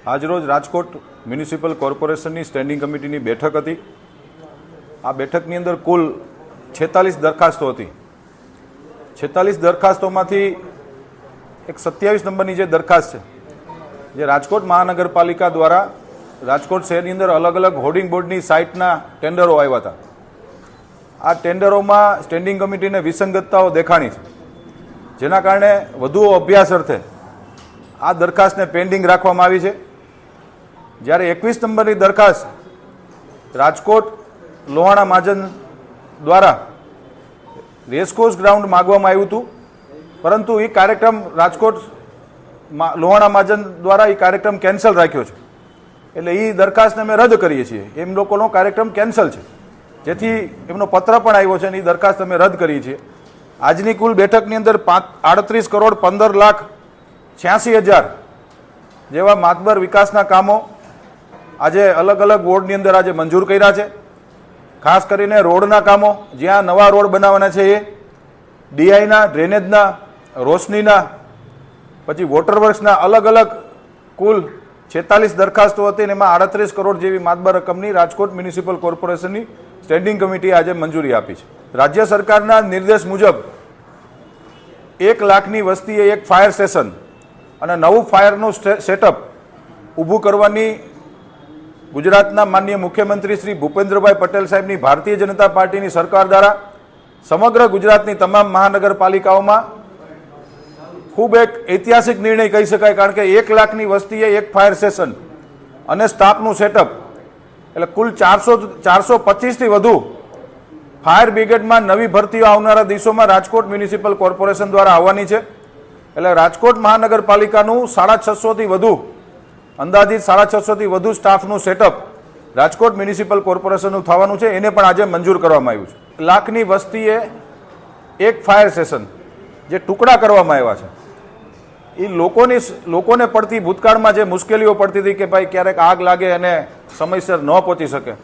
આજરોજ રાજકોટ મ્યુનિસિપલ કોર્પોરેશનની સ્ટેન્ડિંગ કમિટીની બેઠક હતી। આ બેઠકની અંદર કુલ 46 દરખાસ્તો હતી। 46 દરખાસ્તોમાંથી એક 27 નંબરની જે દરખાસ્ત છે, જે રાજકોટ મહાનગરપાલિકા દ્વારા રાજકોટ શહેરની અંદર અલગ અલગ હોર્ડિંગ બોર્ડની સાઇટના ટેન્ડરો આવ્યા હતા। આ ટેન્ડરોમાં સ્ટેન્ડિંગ કમિટીને વિસંગતતાઓ દેખાણી છે, જેના કારણે વધુ અભ્યાસ અર્થે આ દરખાસ્તને પેન્ડિંગ રાખવામાં આવી છે। જ્યારે 21 નંબરની દરખાસ્ત રાજકોટ લોહાણા મહાજન દ્વારા રેસકોર્સ ગ્રાઉન્ડ માગવામાં આવ્યું હતું, પરંતુ એ કાર્યક્રમ રાજકોટ લોહાણા મહાજન દ્વારા એ કાર્યક્રમ કેન્સલ રાખ્યો છે, એટલે એ દરખાસ્તને અમે રદ કરીએ છીએ। એમ લોકોનો કાર્યક્રમ કેન્સલ છે, જેથી એમનો પત્ર પણ આવ્યો છે અને એ દરખાસ્ત અમે રદ કરીએ છીએ। આજની કુલ બેઠકની અંદર 38 કરોડ 15 લાખ 86 હજાર જેવા માતબર વિકાસના કામો આજે અલગ અલગ વોર્ડની અંદર આજે મંજૂર કર્યા છે। ખાસ કરીને રોડના કામો, જ્યાં નવા રોડ બનાવવાના છે, એ ડીઆઈના, ડ્રેનેજના, રોશનીના, પછી વોટરવર્ક્સના અલગ અલગ કુલ 46 દરખાસ્તો હતી, અને એમાં 38 કરોડ જેવી માતબર રકમની રાજકોટ મ્યુનિસિપલ કોર્પોરેશનની સ્ટેન્ડિંગ કમિટીએ આજે મંજૂરી આપી છે। રાજ્ય સરકારના નિર્દેશ મુજબ 1 લાખની વસ્તીએ એક ફાયર સ્ટેશન અને નવું ફાયરનું સેટઅપ ઊભું કરવાની ગુજરાતના માનનીય મુખ્યમંત્રી શ્રી ભૂપેન્દ્રભાઈ પટેલ સાહેબની ભારતીય જનતા પાર્ટીની સરકાર દ્વારા સમગ્ર ગુજરાતની તમામ મહાનગરપાલિકાઓમાં ખૂબ એક ઐતિહાસિક નિર્ણય કહી શકાય, કારણ કે 1 લાખની વસ્તીએ એક ફાયર સ્ટેશન અને સ્ટાફનું સેટઅપ, એટલે કુલ 425થી વધુ ફાયર બ્રિગેડમાં નવી ભરતીઓ આવનારા દિવસોમાં રાજકોટ મ્યુનિસિપલ કોર્પોરેશન દ્વારા આવવાની છે। એટલે રાજકોટ મહાનગરપાલિકાનું 650થી વધુ, અંદાજિત 650થી વધુ સ્ટાફનું સેટઅપ રાજકોટ મ્યુનિસિપલ કોર્પોરેશનનું થવાનું છે, એને પણ આજે મંજૂર કરવામાં આવ્યું છે। 1 લાખની વસ્તીએ એક ફાયર સ્ટેશન જે ટુકડા કરવામાં આવ્યા છે, એ લોકોને પડતી ભૂતકાળમાં જે મુશ્કેલીઓ પડતી હતી કે ભાઈ ક્યારેક આગ લાગે અને સમયસર ન પહોંચી શકે,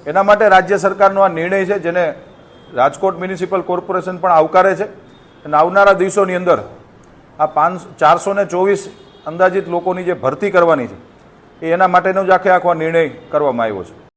એના માટે રાજ્ય સરકારનો આ નિર્ણય છે, જેને રાજકોટ મ્યુનિસિપલ કોર્પોરેશન પણ આવકારે છે। અને આવનારા દિવસોની અંદર આ 424 અંદાજિત લોકોની જે ભરતી કરવાની છે, એના માટેનો જ આખો નિર્ણય કરવામાં આવ્યો છે।